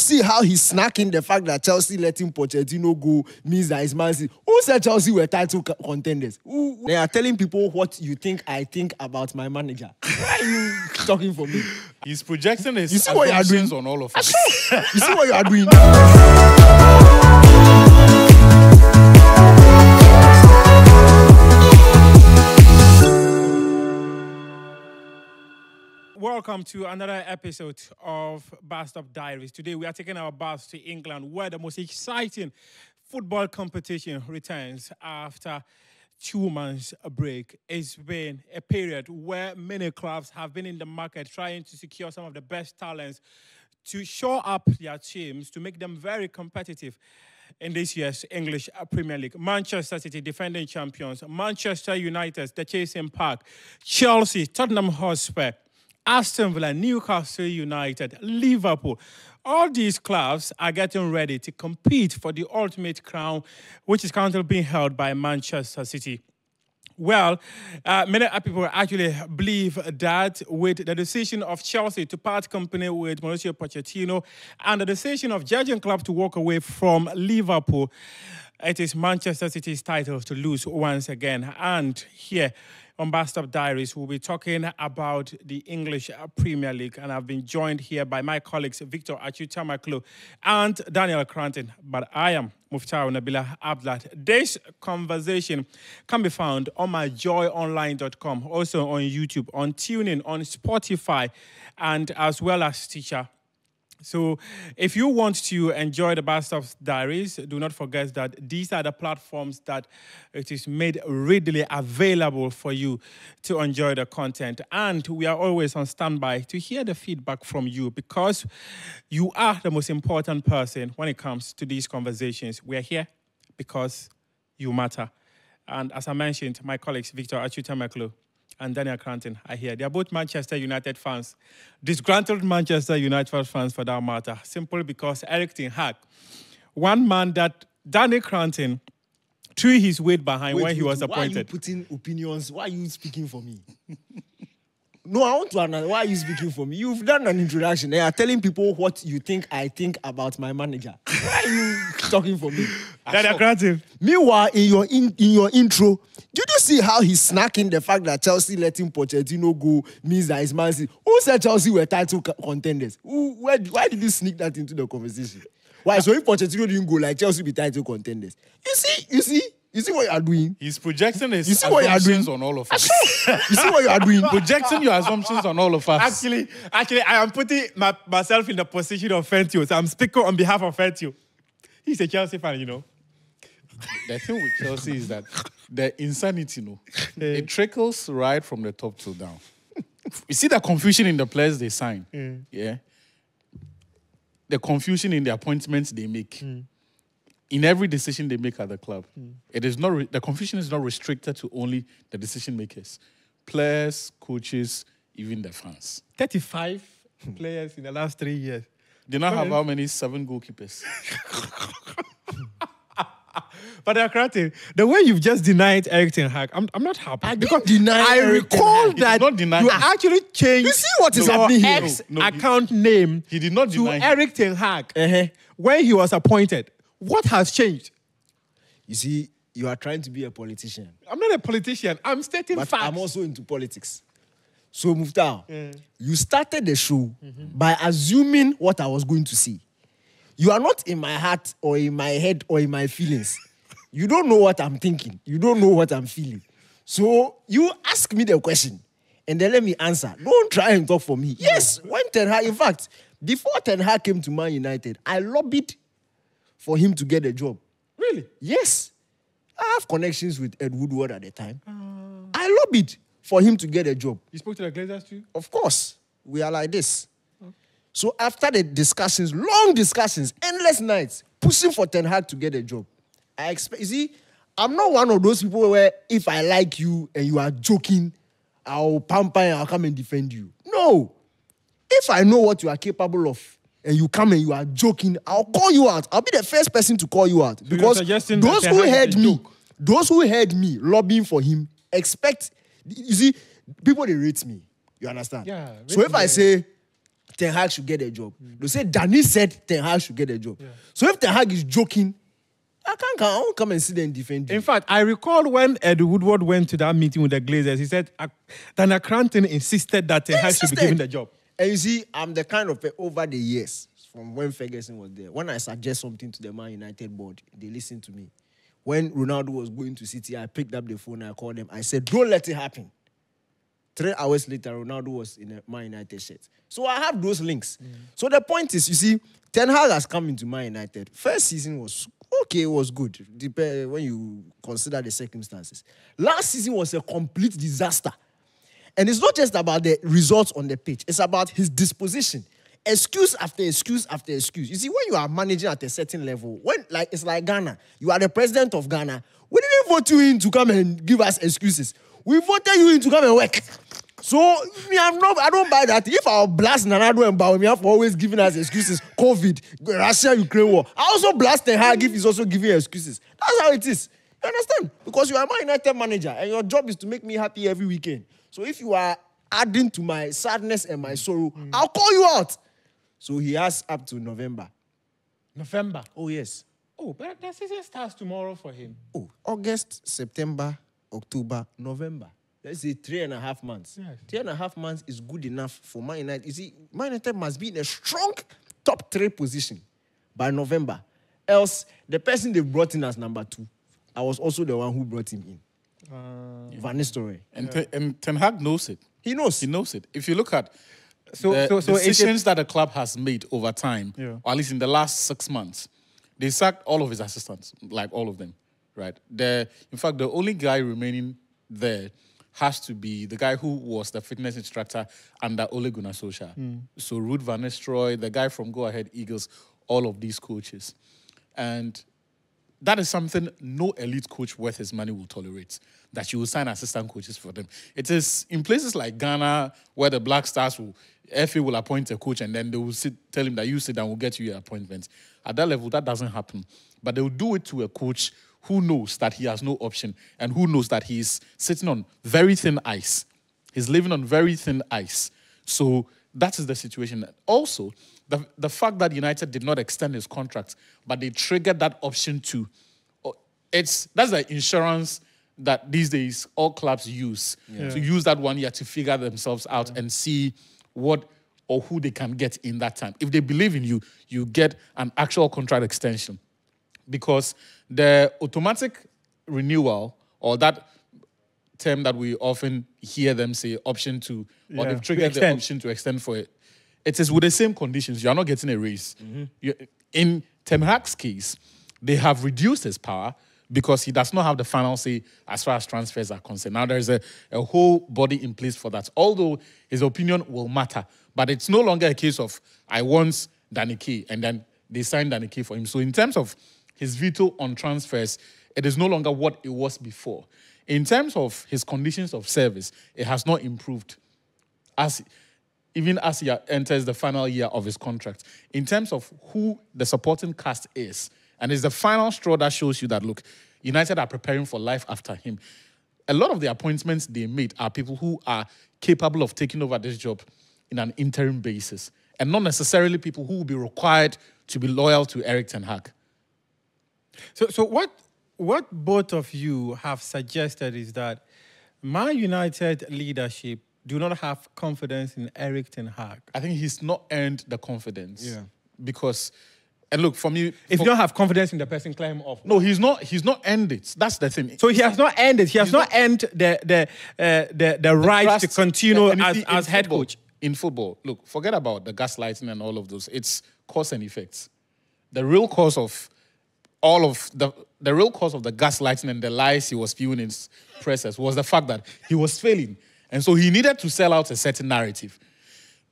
see how he's snacking the fact that Chelsea letting Pochettino go means that it's Man City? Who said Chelsea were title contenders? They are telling people what you think I think about my manager. Why are you talking for me? He's projecting his You see what you are doing on all of us. You see what you are doing? Welcome to another episode of Diaries. Today we are taking our bus to England, where the most exciting football competition returns after 2 months break. It's been a period where many clubs have been in the market trying to secure some of the best talents to show up their teams, to make them very competitive in this year's English Premier League. Manchester City, defending champions. Manchester United, the chasing pack. Chelsea, Tottenham Hotspur, Aston Villa, Newcastle United, Liverpool. All these clubs are getting ready to compete for the ultimate crown, which is currently being held by Manchester City. Well, many people actually believe that with the decision of Chelsea to part company with Mauricio Pochettino and the decision of judging club to walk away from Liverpool, it is Manchester City's title to lose once again. And here on Bastard Diaries, we'll be talking about the English Premier League. And I've been joined here by my colleagues, Victor Achutamaklo and Daniel Cranton. But I am Muftau Nabila Abdlat. This conversation can be found on myjoyonline.com, also on YouTube, on TuneIn, on Spotify, and as well as Stitcher. So if you want to enjoy the Bastard Diaries, do not forget that these are the platforms that it is made readily available for you to enjoy the content. And we are always on standby to hear the feedback from you, because you are the most important person when it comes to these conversations. We are here because you matter. And as I mentioned, my colleagues, Victor Achutamaklo and Daniel Cranton are here. They are both Manchester United fans, disgruntled Manchester United fans for that matter, simply because Erik ten Hag, one man that Daniel Cranton threw his weight behind when he was appointed. Why are you putting opinions? Why are you speaking for me? No, I want to understand. Why are you speaking for me? You've done an introduction. They are telling people what you think I think about my manager. Why are you talking for me? Daniel Cranton. Meanwhile, in your intro, did you see how he's snacking the fact that Chelsea letting Pochettino go means that it's Man City? Who said Chelsea were title contenders? Why did you sneak that into the conversation? Why? So if Pochettino didn't go, like Chelsea be title contenders. You see what you are doing? He's projecting his assumptions on all of us. You see what you are doing? Projecting your assumptions on all of us. Actually, I am putting myself in the position of Fentio, so I'm speaking on behalf of Fentio. He's a Chelsea fan, you know. The thing with Chelsea is that the insanity, it trickles right from the top to down. You see the confusion in the players they sign, yeah? The confusion in the appointments they make. In every decision they make at the club. It is not the confusion is not restricted to only the decision makers. Players, coaches, even the fans. 35 players in the last 3 years. They now have how many? 7 goalkeepers. But the way you've just denied Erik ten Hag, I'm not happy. I recall that you actually changed you see what is happening here? account name he did not to Erik ten Hag when he was appointed. What has changed? You see, you are trying to be a politician. I'm not a politician. I'm stating but facts. I'm also into politics. So, Muftau, you started the show by assuming what I was going to see. You are not in my heart or in my head or in my feelings. You don't know what I'm thinking. You don't know what I'm feeling. So, you ask me the question and then let me answer. Don't try and talk for me. Yes, when Ten Hag, in fact, before Ten Hag came to Man United, I lobbied for him to get a job. Really? Yes. I have connections with Ed Woodward at the time. I lobbied for him to get a job. You spoke to the Glazers too? Of course. We are like this. So after the discussions, long discussions, endless nights, pushing for Ten Hag to get a job, I expect, you see, I'm not one of those people where if I like you and you are joking, I'll pamper and I'll come and defend you. No. If I know what you are capable of, and you come and you are joking, I'll call you out. I'll be the first person to call you out. Because those who heard me lobbying for him expect, you see, people, they rate me. You understand? Yeah. So if I say, Ten Hag should get a job. They say Danny said Ten Hag should get a job. So if Ten Hag is joking, I won't come and sit there and defend you. In fact, I recall when Ed Woodward went to that meeting with the Glazers, he said Daniel Cranton insisted that Ten Hag should be given the job. And you see, I'm the kind of over the years, from when Ferguson was there, when I suggest something to the Man United board, they listen to me. When Ronaldo was going to City, I picked up the phone, I called them, I said, don't let it happen. 3 hours later, Ronaldo was in a Man United shirt. So I have those links. So the point is, you see, Ten Hag has come into Man United. First season was okay, it was good, when you consider the circumstances. Last season was a complete disaster. And it's not just about the results on the pitch. It's about his disposition. Excuse after excuse after excuse. You see, when you are managing at a certain level, it's like Ghana, you are the president of Ghana. We didn't vote you in to come and give us excuses. We voted you in to come and work. So, I don't buy that. If I'll blast Nanado and Baumia for always giving us excuses, COVID, Russia-Ukraine war, I also blast Ten Hag if he's also giving excuses. That's how it is. You understand? Because you are my United manager and your job is to make me happy every weekend. So if you are adding to my sadness and my sorrow, I'll call you out. So he has up to November. November? Oh, yes. Oh, but the season starts tomorrow for him. Oh, August, September, October, November. Let's say 3.5 months. Yes. 3.5 months is good enough for Man United. You see, Man United must be in a strong top 3 position by November. Else, the person they brought in as number 2, I was also the one who brought him in. Van Nistelrooy. And Ten Hag knows it. He knows. He knows it. If you look at the decisions that the club has made over time, or at least in the last 6 months, they sacked all of his assistants, like all of them, right? In fact, the only guy remaining there has to be the guy who was the fitness instructor under Ole Gunnar Solskjaer. So Ruud van Nistelrooy, the guy from Go Ahead Eagles, all of these coaches. And that is something no elite coach worth his money will tolerate, that you will sign assistant coaches for them. It is in places like Ghana where the Black Stars FA will appoint a coach and then they will tell him that you sit down, we'll get you your appointment. At that level, that doesn't happen. But they will do it to a coach who knows that he has no option and who knows that he's sitting on very thin ice. He's living on very thin ice. So that is the situation. Also, the fact that United did not extend his contract, but they triggered that option too. That's the insurance that these days all clubs use. To use that 1 year to figure themselves out and see what or who they can get in that time. If they believe in you, you get an actual contract extension. Because the automatic renewal, or that term that we often hear them say, option to, or they've triggered the option to extend for it, it is with the same conditions. You are not getting a raise. In Ten Hag's case, they have reduced his power because he does not have the final say as far as transfers are concerned. Now, there's a whole body in place for that, although his opinion will matter. But it's no longer a case of, I want Danny K, and then they signed Danny K for him. So in terms of his veto on transfers, it is no longer what it was before. In terms of his conditions of service, it has not improved even as he enters the final year of his contract. In terms of who the supporting cast is, and it's the final straw that shows you that, look, United are preparing for life after him. A lot of the appointments they made are people who are capable of taking over this job in an interim basis, and not necessarily people who will be required to be loyal to Erik ten Hag. So what both of you have suggested is that Man United leadership do not have confidence in Erik ten Hag. I think he's not earned the confidence. Yeah. Because, and look, for me... If you don't have confidence in the person, clear him off. No, he's not earned it. That's the thing. So he has not earned it. He has not earned the right to continue as head coach. In football, look, forget about the gaslighting and all of those. It's cause and effects. The real cause of the real cause of the gaslighting and the lies he was spewing in his presses was the fact that he was failing. And so he needed to sell out a certain narrative.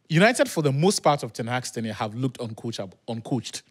United, for the most part of Ten Hag's tenure, have looked uncoached.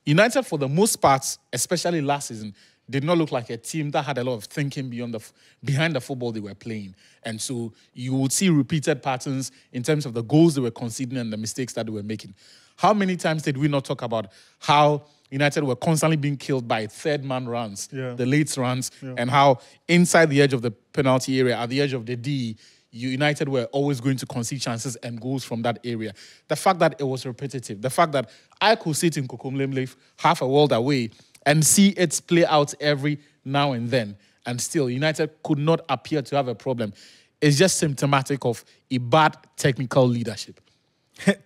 United, for the most part, especially last season, did not look like a team that had a lot of thinking behind the football they were playing. And so you would see repeated patterns in terms of the goals they were conceding and the mistakes that they were making. How many times did we not talk about how United were constantly being killed by third-man runs, the late runs, and how inside the edge of the penalty area, at the edge of the D, United were always going to concede chances and goals from that area. The fact that it was repetitive, the fact that I could sit in Kokomlemle half a world away and see it play out every now and then, and still United could not appear to have a problem, is just symptomatic of a bad technical leadership.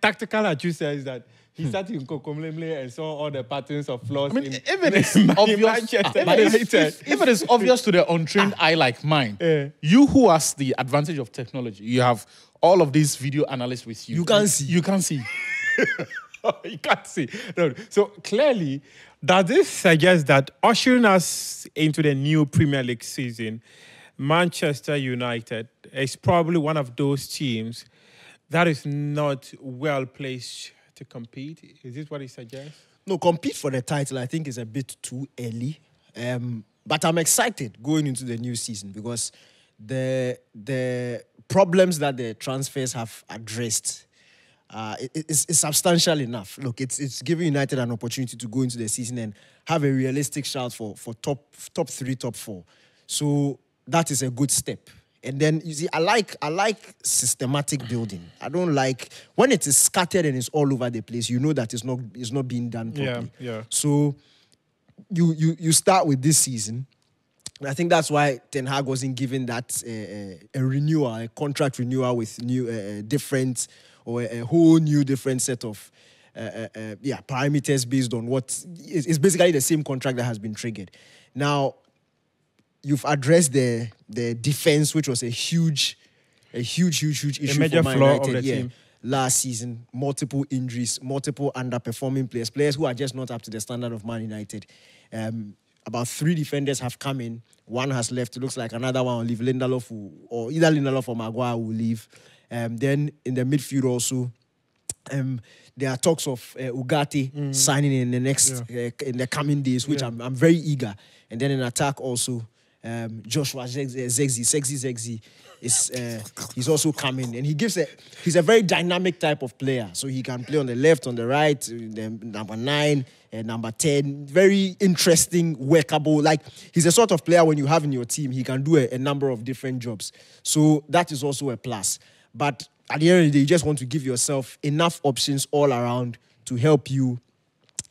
Tactical, as you said, is that he sat in Kokomlemle and saw all the patterns of flaws. I mean, if it is obvious, if it is obvious to the untrained eye like mine, you who has the advantage of technology, you have all of these video analysts with you. You can't see. You can't see. You can't see. No. So clearly, does this suggest that ushering us into the new Premier League season, Manchester United is probably one of those teams that is not well placed to compete? Is this what it suggests? No, compete for the title, I think, is a bit too early. But I'm excited going into the new season because the problems that the transfers have addressed is substantial enough. Look, it's giving United an opportunity to go into the season and have a realistic shout for top 3, top 4. So that is a good step. And then you see, I like systematic building. I don't like when it is scattered and it's all over the place. You know that it's not being done properly. Yeah. So you start with this season. And I think that's why Ten Hag wasn't given that a renewal, a contract renewal with new different or a whole new different set of parameters based on what is basically the same contract that has been triggered. Now, you've addressed the defense, which was a huge issue major for Man flaw United of the team. last season. Multiple injuries, multiple underperforming players who are just not up to the standard of Man United. About 3 defenders have come in. One has left. It looks like another one will leave. Either Lindelof or Maguire will leave. Then in the midfield also, there are talks of Ugarte signing in the next in the coming days, which I'm very eager. And then in attack also, Joshua Zexi is he's also coming, and he's a very dynamic type of player. So he can play on the left, on the right, the number 9 and number 10. Very interesting, workable. Like he's a sort of player when you have in your team, he can do a number of different jobs. So that is also a plus. But at the end of the day, you just want to give yourself enough options all around to help you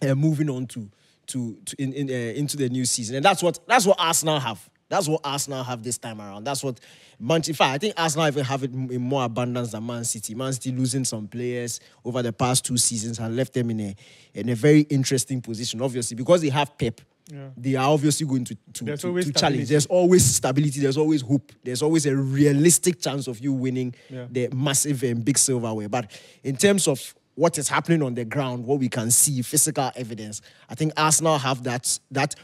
moving on into the new season. And that's what Arsenal have. That's what Arsenal have this time around. That's what Manchester. I think Arsenal even have it in more abundance than Man City. Man City losing some players over the past 2 seasons and left them in a very interesting position. Obviously, because they have Pep, they are obviously going to challenge. There's always stability. There's always hope. There's always a realistic chance of you winning the massive and big silverware. But in terms of what is happening on the ground, what we can see, physical evidence, I think Arsenal have that.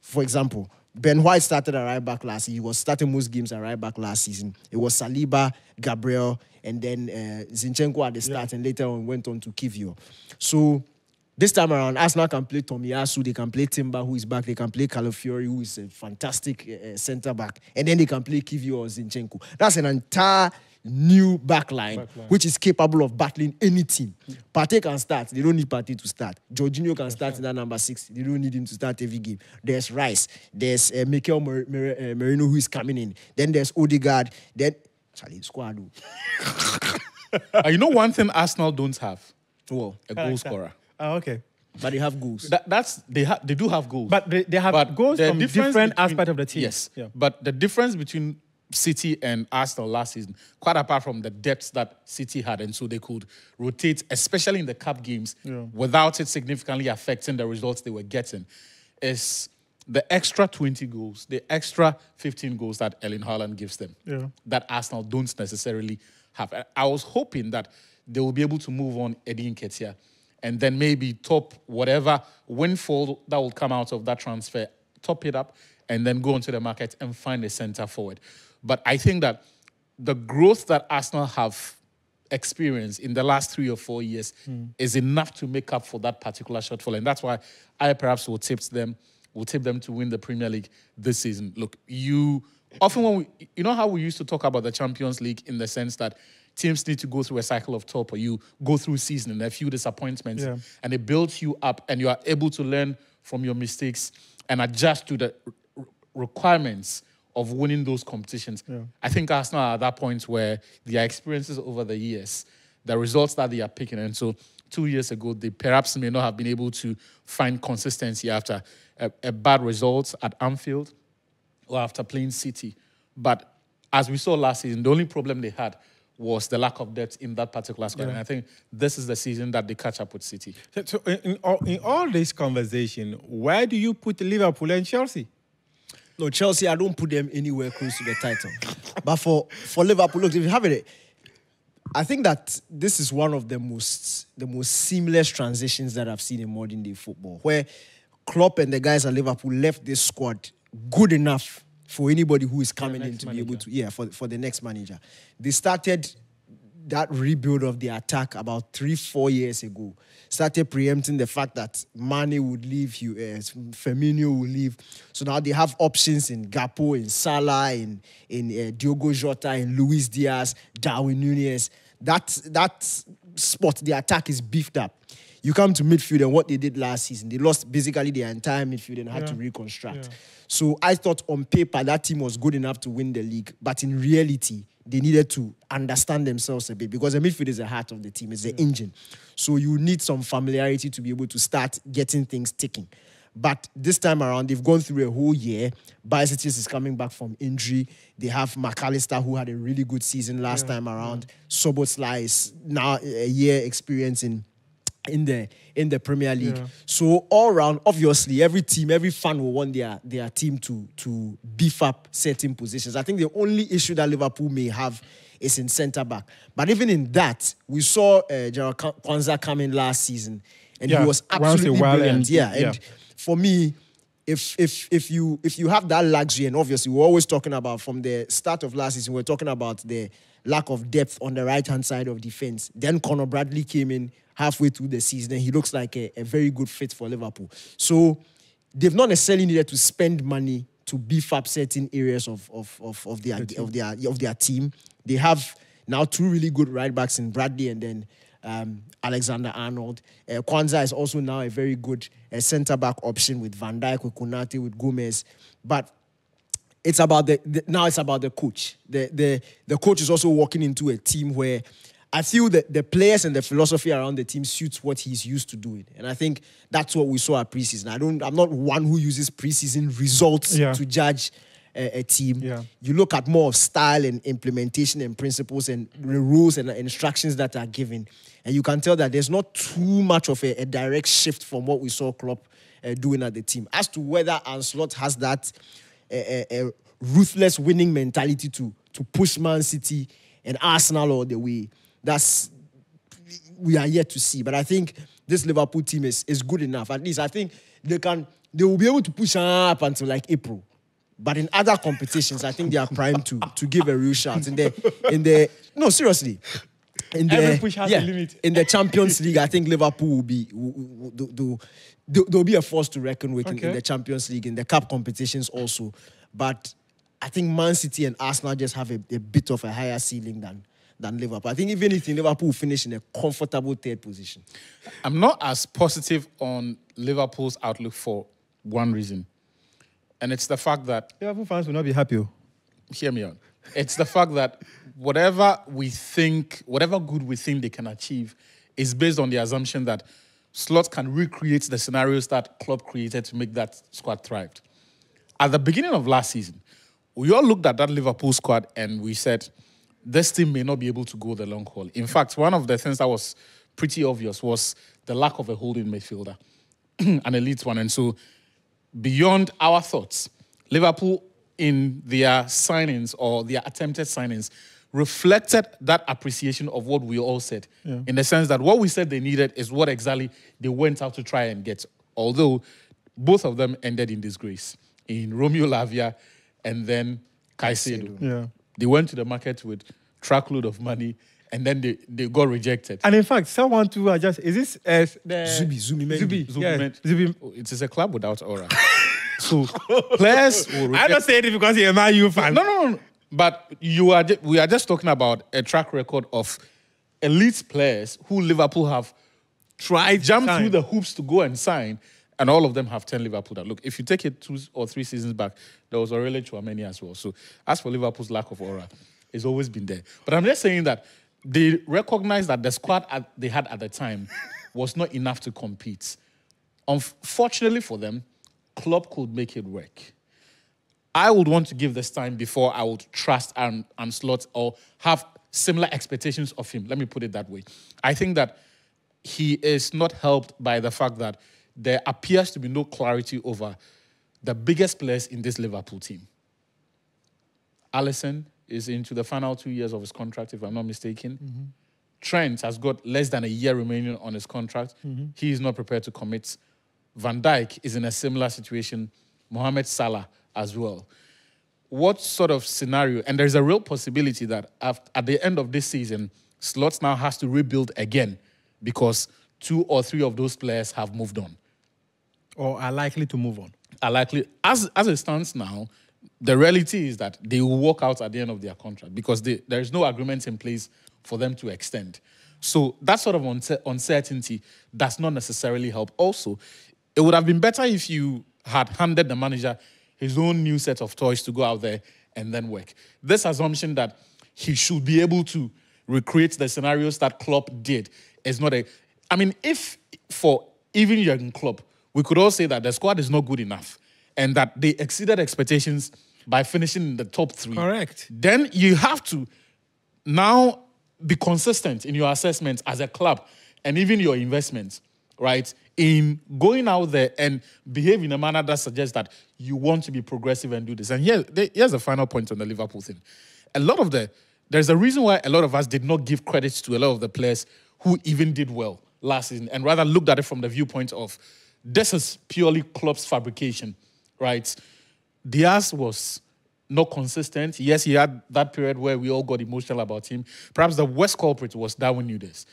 For example, Ben White started at right back last season. He was starting most games at right back last season. It was Saliba, Gabriel, and then Zinchenko at the start, and later on went on to Kivio. So this time around, Arsenal can play Tomiyasu, they can play Timber, who is back, they can play Calafiori, who is a fantastic centre-back, and then they can play Kivio or Zinchenko. That's an entire new backline, which is capable of battling any team. Partey can start. They don't need Partey to start. Jorginho can start in that number 6. They don't need him to start every game. There's Rice. There's Mikel Merino, who is coming in. Then there's Odegaard. Then Charlie Squad. You know one thing Arsenal don't have? Well, a goal scorer. Oh, okay. But they have goals. They do have goals. But they have goals from different aspects of the team. Yes. Yeah. But the difference between City and Arsenal last season, quite apart from the depth that City had, and so they could rotate, especially in the cup games, without it significantly affecting the results they were getting, is the extra 20 goals, the extra 15 goals that Erling Haaland gives them, that Arsenal don't necessarily have. I was hoping that they will be able to move on Eddie Nketiah and then maybe top whatever windfall that will come out of that transfer, top it up, and then go onto the market and find a centre forward. But I think that the growth that Arsenal have experienced in the last 3 or 4 years is enough to make up for that particular shortfall. And that's why I perhaps will tip them to win the Premier League this season. Look, you know how we used to talk about the Champions League in the sense that teams need to go through a cycle of top, or you go through season and a few disappointments, and it builds you up, and you are able to learn from your mistakes and adjust to the requirements of winning those competitions. I think Arsenal are at that point where their experiences over the years, the results that they are picking, and so 2 years ago, they perhaps may not have been able to find consistency after a bad result at Anfield or after playing City. But as we saw last season, the only problem they had was the lack of depth in that particular squad. And I think this is the season that they catch up with City. So in all this conversation, where do you put Liverpool and Chelsea? No, Chelsea, I don't put them anywhere close to the title. But for Liverpool, look, if you have it, I think that this is one of the most seamless transitions that I've seen in modern day football, where Klopp and the guys at Liverpool left this squad good enough for anybody who is coming in to be able to, for the next manager. They started that rebuild of the attack about 3-4 years ago. Started preempting the fact that Mane would leave, Firmino would leave. So now they have options in Gakpo, in Salah, in Diogo Jota, in Luis Diaz, Darwin Núñez. That spot, the attack is beefed up. You come to midfield and what they did last season, they lost basically their entire midfield and had to reconstruct. Yeah. So I thought on paper that team was good enough to win the league, but in reality, they needed to understand themselves a bit because the midfield is the heart of the team, it's the engine. So you need some familiarity to be able to start getting things ticking. But this time around, they've gone through a whole year. Bicetis is coming back from injury. They have McAllister, who had a really good season last time around. Soboslai is now a year experience in the Premier League. Yeah. So all round, obviously, every team, every fan will want their team to beef up certain positions. I think the only issue that Liverpool may have is in centre-back. But even in that, we saw Gerald Kwanzaa come in last season, and he was absolutely brilliant. And for me, if you have that luxury, and obviously we're always talking about from the start of last season, we're talking about the lack of depth on the right-hand side of defense. Then Conor Bradley came in halfway through the season, and he looks like a very good fit for Liverpool. So they've not necessarily needed to spend money to beef up certain areas of their team. They have now two really good right backs in Bradley and then Alexander-Arnold. Kwanzaa is also now a very good centre-back option with Van Dijk, with Konate, with Gomez. But it's about now it's about the coach. The coach is also walking into a team where I feel that the players and the philosophy around the team suits what he's used to doing. And I think that's what we saw at preseason. I'm not one who uses preseason results to judge a team. Yeah. You look at more of style and implementation and principles and the rules and the instructions that are given. And you can tell that there's not too much of a direct shift from what we saw Klopp doing at the team. As to whether Ancelotti has that ruthless winning mentality to push Man City and Arsenal all the way, we are yet to see. But I think this Liverpool team is good enough. At least I think they will be able to push up until like April. But in other competitions, I think they are primed to give a real shot. No, seriously. Every push has a limit. In the Champions League, I think Liverpool they'll be a force to reckon with in the Champions League, in the cup competitions also. But I think Man City and Arsenal just have a bit of a higher ceiling than Liverpool. I think if anything, Liverpool will finish in a comfortable third position. I'm not as positive on Liverpool's outlook for one reason. And it's the fact that Liverpool fans will not be happy. Hear me out. It's the fact that whatever good we think they can achieve is based on the assumption that Slot can recreate the scenarios that Klopp created to make that squad thrive. At the beginning of last season, we all looked at that Liverpool squad and we said, this team may not be able to go the long haul. In fact, one of the things that was pretty obvious was the lack of a holding midfielder, an elite one. And so beyond our thoughts, Liverpool in their signings or their attempted signings reflected that appreciation of what we all said, in the sense that what we said they needed is what exactly they went out to try and get, although both of them ended in disgrace, in Romeo Lavia and then Caicedo. Yeah. They went to the market with a truckload of money and then they got rejected. And in fact, someone to adjust, is this Zubi? Yes. Zubi. It is a club without aura. So players will reject. I don't say it because you're a Man U fan. No. But we are just talking about a track record of elite players who Liverpool have tried, jumped through the hoops to go and sign, And all of them have 10 Liverpool that. Look, if you take it 2 or 3 seasons back, there was Aurelien Tchouameni as well. So as for Liverpool's lack of aura, it's always been there. But I'm just saying that they recognize that the squad they had at the time was not enough to compete. Unfortunately for them, Klopp could make it work. I would want to give this time before I would trust and Slot or have similar expectations of him. Let me put it that way. I think that he is not helped by the fact that there appears to be no clarity over the biggest players in this Liverpool team. Alisson is into the final 2 years of his contract, if I'm not mistaken. Mm-hmm. Trent has got less than a year remaining on his contract. Mm-hmm. He is not prepared to commit. Van Dijk is in a similar situation. Mohamed Salah as well. What sort of scenario? And there's a real possibility that at the end of this season, Slot now has to rebuild again because 2 or 3 of those players have moved on. Or are likely to move on. Are likely. As it stands now, the reality is that they will walk out at the end of their contract because there is no agreement in place for them to extend. So that sort of uncertainty does not necessarily help. Also, it would have been better if you had handed the manager his own new set of toys to go out there and then work. This assumption that he should be able to recreate the scenarios that Klopp did is not a... I mean, if for even Jurgen Klopp, we could all say that the squad is not good enough and that they exceeded expectations by finishing in the top 3. Correct. Then you have to now be consistent in your assessments as a club and even your investments, right? In going out there and behave in a manner that suggests that you want to be progressive and do this. And here's the final point on the Liverpool thing. There's a reason why a lot of us did not give credit to a lot of the players who even did well last season and rather looked at it from the viewpoint of this is purely Klopp's fabrication, right? Diaz was not consistent. Yes, he had that period where we all got emotional about him. Perhaps the worst culprit was Darwin Nunes.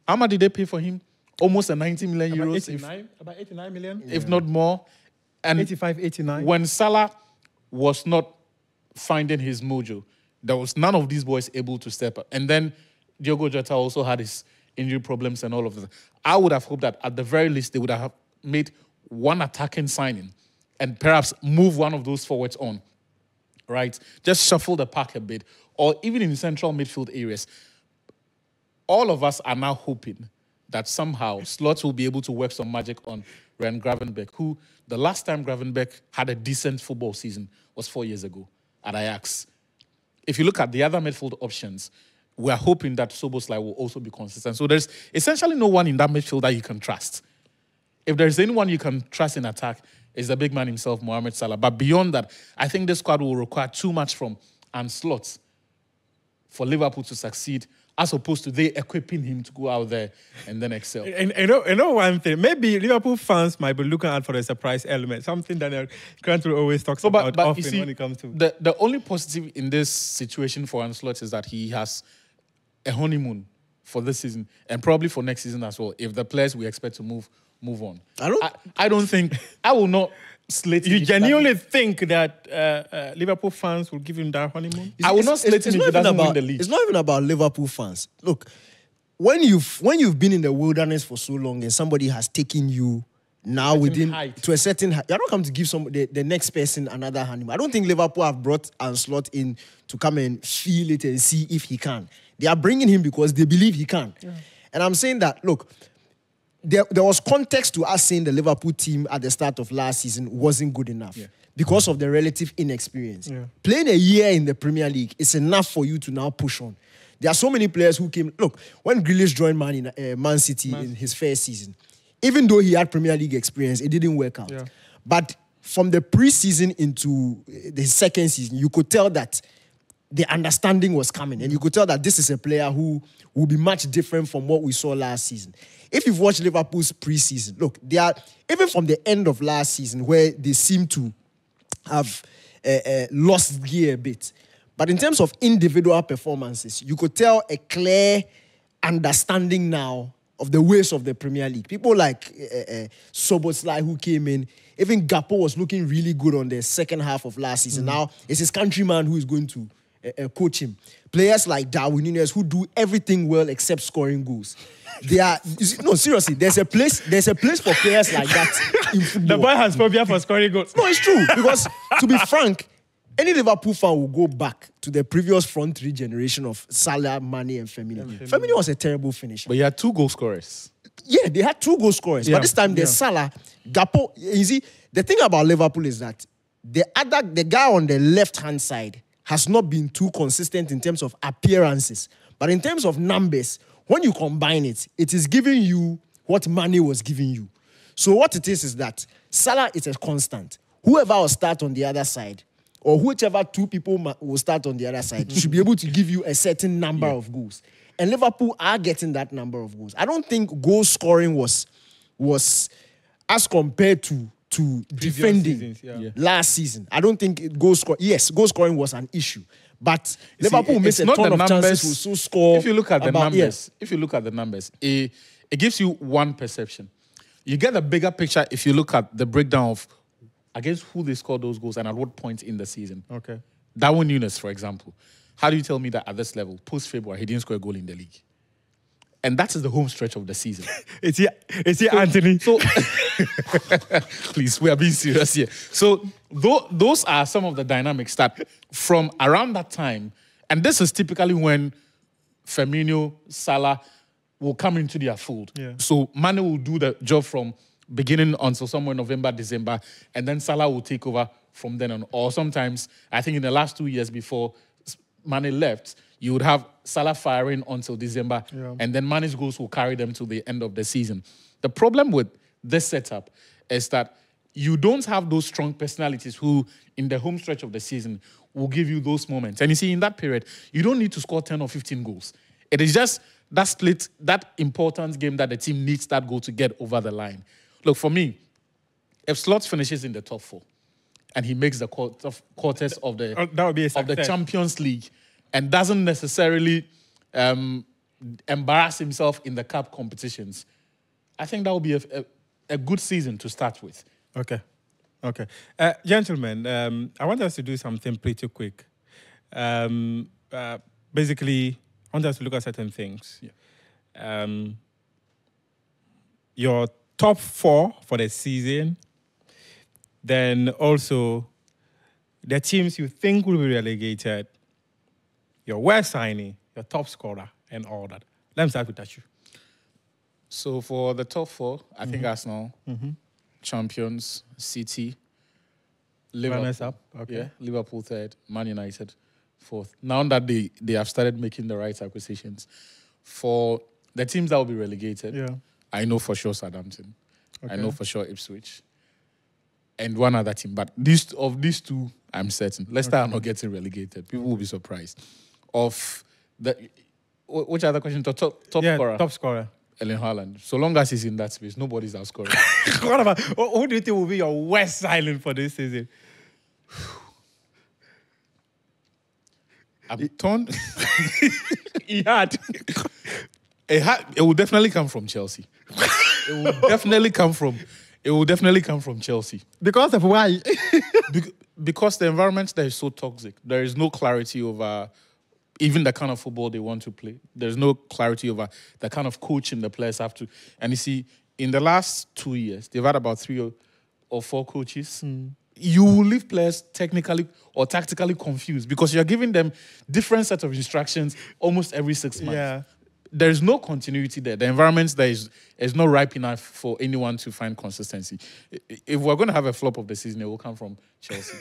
How much did they pay for him? Almost a 90 million euros. About 89 million? If not more. And 85, 89. When Salah was not finding his mojo, there was none of these boys able to step up. And then Diogo Jota also had his injury problems and all of that. I would have hoped that at the very least they would have made one attacking signing and perhaps move one of those forwards on, right? Just shuffle the pack a bit. Or even in the central midfield areas. All of us are now hoping that somehow Slot will be able to work some magic on Ryan Gravenberch, who the last time Gravenberch had a decent football season was 4 years ago at Ajax. If you look at the other midfield options, we are hoping that Szoboszlai will also be consistent. So there's essentially no one in that midfield that you can trust. If there's anyone you can trust in attack, it's the big man himself, Mohamed Salah. But beyond that, I think this squad will require too much from Slot for Liverpool to succeed, as opposed to they equipping him to go out there and then excel. And you know one thing, maybe Liverpool fans might be looking out for the surprise element, something that Grant always talks about often you see, when it comes to... The only positive in this situation for Slot is that he has a honeymoon for this season and probably for next season as well, if the players we expect to move on. I don't think... I will not slate him. You genuinely think that Liverpool fans will give him that honeymoon? I will not slate him if he doesn't win the league. It's not even about Liverpool fans. Look, when you've been in the wilderness for so long and somebody has taken you now to a certain height, you're not coming to give the next person another honeymoon. I don't think Liverpool have brought Slot in to come and feel it and see if he can. They are bringing him because they believe he can. Yeah. And I'm saying that, look, there was context to us saying the Liverpool team at the start of last season wasn't good enough because of the relative inexperience. Yeah. Playing a year in the Premier League is enough for you to now push on. There are so many players who came... Look, when Grealish joined Man City in his first season, even though he had Premier League experience, it didn't work out. Yeah. But from the pre-season into the second season, you could tell that the understanding was coming. And you could tell that this is a player who will be much different from what we saw last season. If you've watched Liverpool's pre-season, look, they are, even from the end of last season, where they seem to have lost gear a bit. But in terms of individual performances, you could tell a clear understanding now of the ways of the Premier League. People like Szoboszlai, who came in, even Gakpo was looking really good on the second half of last season. Now, it's his countryman who is going to coach him. Players like Darwin Núñez who do everything well except scoring goals. They are no, seriously. There's a place for players like that in football. The boy has phobia for scoring goals. No, it's true because to be frank, any Liverpool fan will go back to the previous front three generation of Salah, Mane, and Firmino. Firmino was a terrible finisher. But you had 2 goal scorers. Yeah, they had 2 goal scorers. Yeah, But this time there's Salah, Gakpo. You see, the thing about Liverpool is that the guy on the left-hand side has not been too consistent in terms of appearances. But in terms of numbers, when you combine it, it is giving you what Mane was giving you. So what it is that Salah is a constant. Whoever will start on the other side, or whichever 2 people will start on the other side, should be able to give you a certain number of goals. And Liverpool are getting that number of goals. I don't think goal scoring was as compared to defending last season. I don't think goal scoring was an issue. But Liverpool missed a ton of chances to so score. If you look at the numbers, it gives you one perception. You get a bigger picture if you look at the breakdown of against who they scored those goals and at what point in the season. Okay. Darwin Núñez, for example. How do you tell me that at this level, post-February, he didn't score a goal in the league? And that is the home stretch of the season. It's here, Anthony. So, please, we are being serious here. So, those are some of the dynamics that from around that time, and this is typically when Firmino, Salah will come into their fold. Yeah. So, Mane will do the job from beginning until somewhere November, December, and then Salah will take over from then on. Or sometimes, I think in the last 2 years before Mane left, you would have Salah firing until December, and then Mane's goals will carry them to the end of the season. The problem with this setup is that you don't have those strong personalities who, in the home stretch of the season, will give you those moments. And you see, in that period, you don't need to score 10 or 15 goals. It is just that split, that important game that the team needs that goal to get over the line. Look, for me, if Slot finishes in the top 4, and he makes the quarters of the Champions League, and doesn't necessarily embarrass himself in the cup competitions, I think that will be a good season to start with. Okay. Gentlemen, I want us to do something pretty quick. Basically, I want us to look at certain things. Yeah. Your top 4 for the season, then also the teams you think will be relegated, your worst signing, your top scorer, and all that. Let me start with that. So for the top 4, I think Arsenal, champions, City, Liverpool. Okay. Yeah, Liverpool 3rd, Man United 4th. Now that they have started making the right acquisitions, for the teams that will be relegated, I know for sure Southampton. Okay. I know for sure Ipswich. And one other team. But these 2, I'm certain. Leicester are not getting relegated. People will be surprised. Which other question? Top scorer? Top scorer. Erling Haaland. So long as he's in that space, nobody's outscoring. Who do you think will be your worst silent for this season? I'm torn. It will definitely come from Chelsea. It will definitely come from Chelsea. Because of why? Because the environment there is so toxic. There is no clarity over even the kind of football they want to play. There's no clarity over the kind of coaching the players have to. And you see, in the last 2 years, they've had about 3 or 4 coaches. You will leave players technically or tactically confused because you're giving them different sets of instructions almost every 6 months. Yeah. There is no continuity there. The environment there is not ripe enough for anyone to find consistency. If we're going to have a flop of the season, it will come from Chelsea.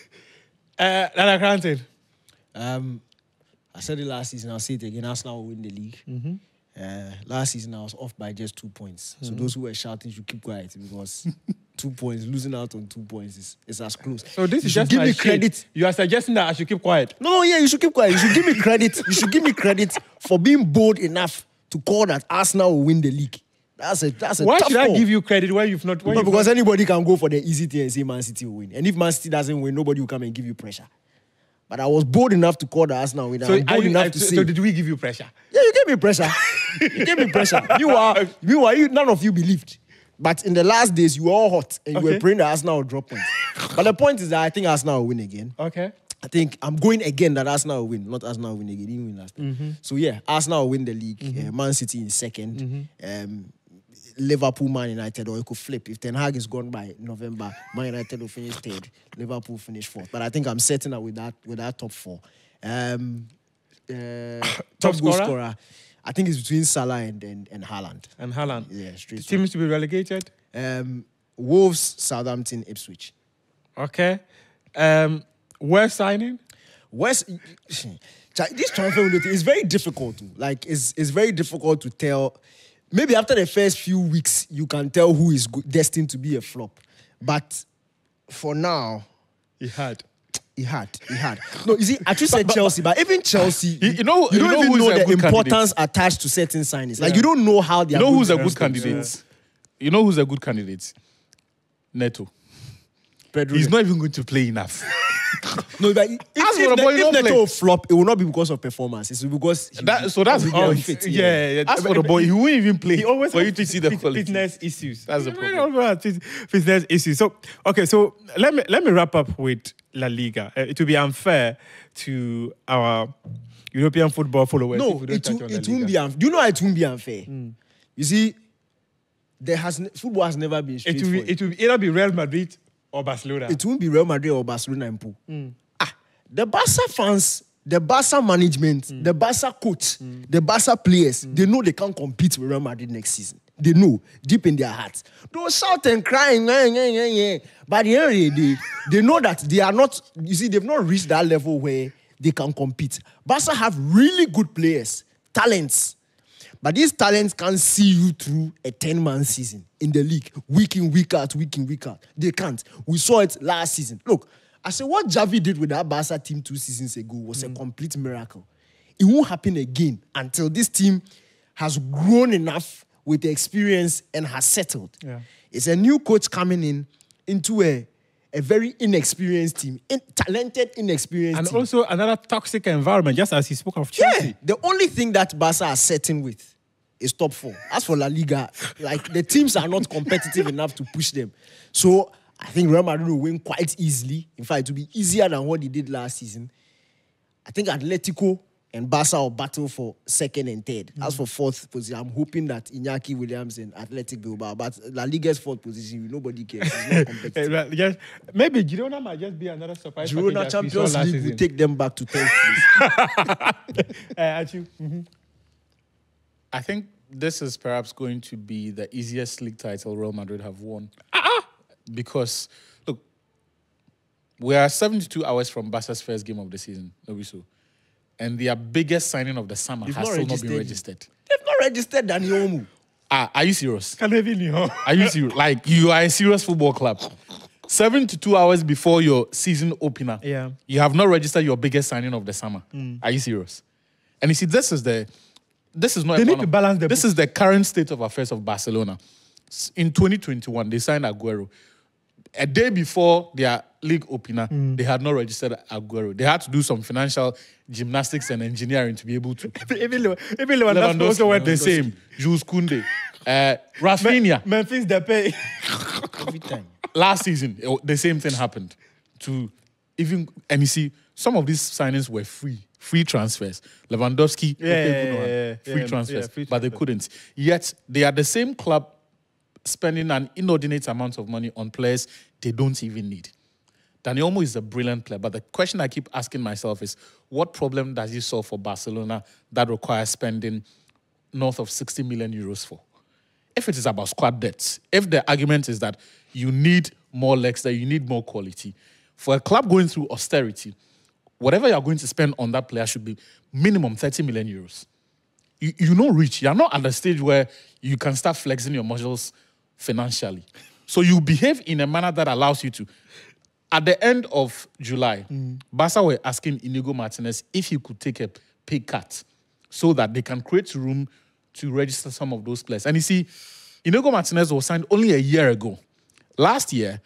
Nana Granted. I said it last season, I'll say it again. Arsenal will win the league. Last season, I was off by just 2 points. So those who were shouting should keep quiet because 2 points, losing out on 2 points is as close. So this is just give me credit. You are suggesting that I should keep quiet? No, yeah, you should keep quiet. You should give me credit. You should give me credit for being bold enough to call that Arsenal will win the league. That's a Why tough should I call. give you credit when you've not? No, because anybody can go for the easy thing and say Man City will win. And if Man City doesn't win, nobody will come and give you pressure. But I was bold enough to call the Arsenal winner. So, so did we give you pressure? Yeah, you gave me pressure. You gave me pressure. None of you believed. But in the last days, you were all hot and you were praying that Arsenal would drop points. But the point is that I think Arsenal will win again. Okay. I think I'm going again that Arsenal will win, not Arsenal win again. They didn't win last time. So yeah, Arsenal will win the league. Man City in second. Liverpool, Man United, or it could flip. If Ten Hag is gone by November, Man United will finish third. Liverpool finish fourth. But I think I'm setting up with that top four. Top goal scorer. I think it's between Salah and Haaland. And Haaland. Yeah, straight. The teams to be relegated. Wolves, Southampton, Ipswich. Okay. West signing? West. This transfer window thing is very difficult. Like, it's very difficult to tell. Maybe after the first few weeks, you can tell who is destined to be a flop. But for now, He had. No, you see, I just said Chelsea, but even Chelsea, you know don't even who's know a the good importance attached to certain signings. Like, you don't know how they are. You know who's a good responsible. candidate? You know who's a good candidate? Neto. Pedro. He's not even going to play enough. No, but if Neto will flop, it will not be because of performance. It's because That's fit. Yeah. As for the boy, he won't even play. He always for has you to see the quality. fitness issues. That's the He problem. always has fitness issues. So okay, so let me wrap up with La Liga. It will be unfair to our European football followers. No, if we don't touch on La it won't Liga. be unfair. Do you know why it won't be unfair? You see, football has never been straightforward. It will either be Real Madrid or Barcelona. It won't be Real Madrid or Barcelona and Pool. The Barca fans, the Barca management, the Barca coach, the Barca players, they know they can't compete with Real Madrid next season. They know deep in their hearts. They'll shout and crying, but at the end of the day, they know that they are not. You see, they've not reached that level where they can compete. Barca have really good players, talents. But these talents can't see you through a 10-man season in the league, week in, week out. They can't. We saw it last season. Look, I said what Xavi did with that Barca team 2 seasons ago was a complete miracle. It won't happen again until this team has grown enough with the experience and has settled. Yeah. It's a new coach coming into a very inexperienced team, talented, inexperienced and team. also another toxic environment, just as he spoke of Chelsea. Yeah, the only thing that Barca are certain with is top 4. As for La Liga, like the teams are not competitive enough to push them. So I think Real Madrid will win quite easily. In fact, it will be easier than what they did last season. I think Atletico and Barca will battle for 2nd and 3rd. As for 4th position, I'm hoping that Iñaki Williams and Athletic Bilbao. But La Liga's 4th position, nobody cares. It's not competitive. Yes, maybe Girona might just be another surprise. Girona Champions League will take them back to 10th place. I think this is perhaps going to be the easiest league title Real Madrid have won. Because, look, we are 72 hours from Barca's first game of the season, and their biggest signing of the summer has still not been registered. They've not registered Dani Olmo. Are you serious? Can even know? Are you serious? Like, you are a serious football club. 72 hours before your season opener, you have not registered your biggest signing of the summer. Are you serious? And you see, this is not. They need to balance the. This is the current state of affairs of Barcelona. In 2021, they signed Aguero. A day before their league opener, they had not registered Aguero. They had to do some financial gymnastics and engineering to be able to. Even Lewandowski also went the same. Jules Koundé, Rafinha. Memphis Depay. Every time. Last season, the same thing happened. And you see, some of these signings were free transfers. Lewandowski, free transfers, but they couldn't. Yet they are the same club spending an inordinate amount of money on players they don't even need. Dani Olmo is a brilliant player, but the question I keep asking myself is, what problem does he solve for Barcelona that requires spending north of 60 million euros for? If it is about squad depth, if the argument is that you need more legs, that you need more quality, for a club going through austerity, whatever you're going to spend on that player should be minimum 30 million euros. You're not rich. You're not at the stage where you can start flexing your muscles financially. So you behave in a manner that allows you to. At the end of July, Barca were asking Inigo Martinez if he could take a pay cut so that they can create room to register some of those players. And you see, Inigo Martinez was signed only a year ago. Last year,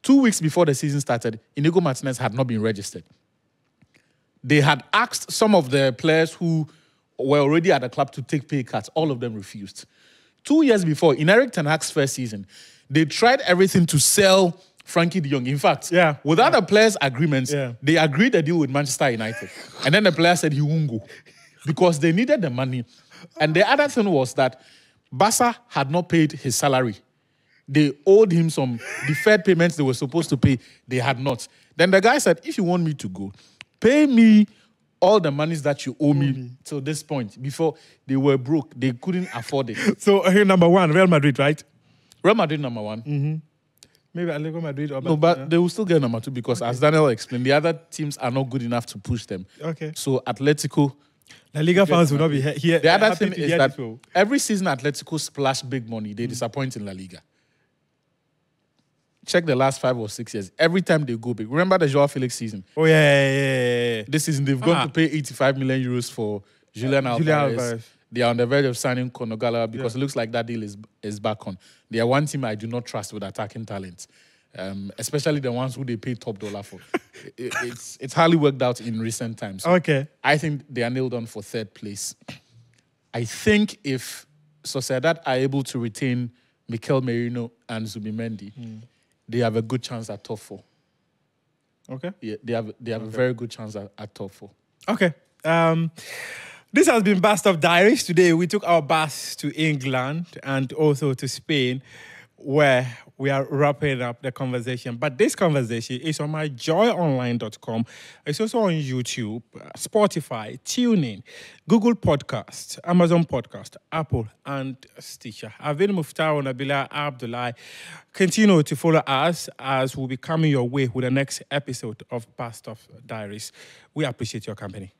2 weeks before the season started, Inigo Martinez had not been registered. They had asked some of the players who were already at the club to take pay cuts. All of them refused. 2 years before, in Erik ten Hag's first season, they tried everything to sell Frankie de Jong. In fact, Yeah. without the players' agreements, Yeah. they agreed a deal with Manchester United. And then the player said he won't go because they needed the money. And the other thing was that Barca had not paid his salary. They owed him some deferred payments they were supposed to pay. They had not. Then the guy said, if you want me to go, pay me all the monies that you owe me till this point. Before they were broke, they couldn't afford it. So here, number one, Real Madrid, right? Real Madrid number one. Maybe Atletico Madrid or No, but they will still get number two because, as Daniel explained, the other teams are not good enough to push them. Okay. So Atletico. La Liga fans will not be here. The other happy thing to is hear that this, oh. every season Atletico splash big money. They disappoint in La Liga. Check the last 5 or 6 years. Every time they go big. Remember the Joao Felix season? Oh, yeah. This season, they've gone to pay 85 million euros for Julian Alvarez. They are on the verge of signing Conor Gallagher because it looks like that deal is back on. They are one team I do not trust with attacking talent, especially the ones who they pay top dollar for. It's hardly worked out in recent times. So Okay. I think they are nailed on for 3rd place. I think if Sociedad are able to retain Mikel Merino and Zubimendi, they have a good chance at top 4. Okay. Yeah, they have a very good chance at top 4. Okay. This has been Best of Diaries. Today, we took our bus to England and also to Spain, where we are wrapping up the conversation. But this conversation is on myjoyonline.com. It's also on YouTube, Spotify, TuneIn, Google Podcast, Amazon Podcast, Apple, and Stitcher. I've been Muftar Nabila Abdullah. Continue to follow us as we'll be coming your way with the next episode of Best of Diaries. We appreciate your company.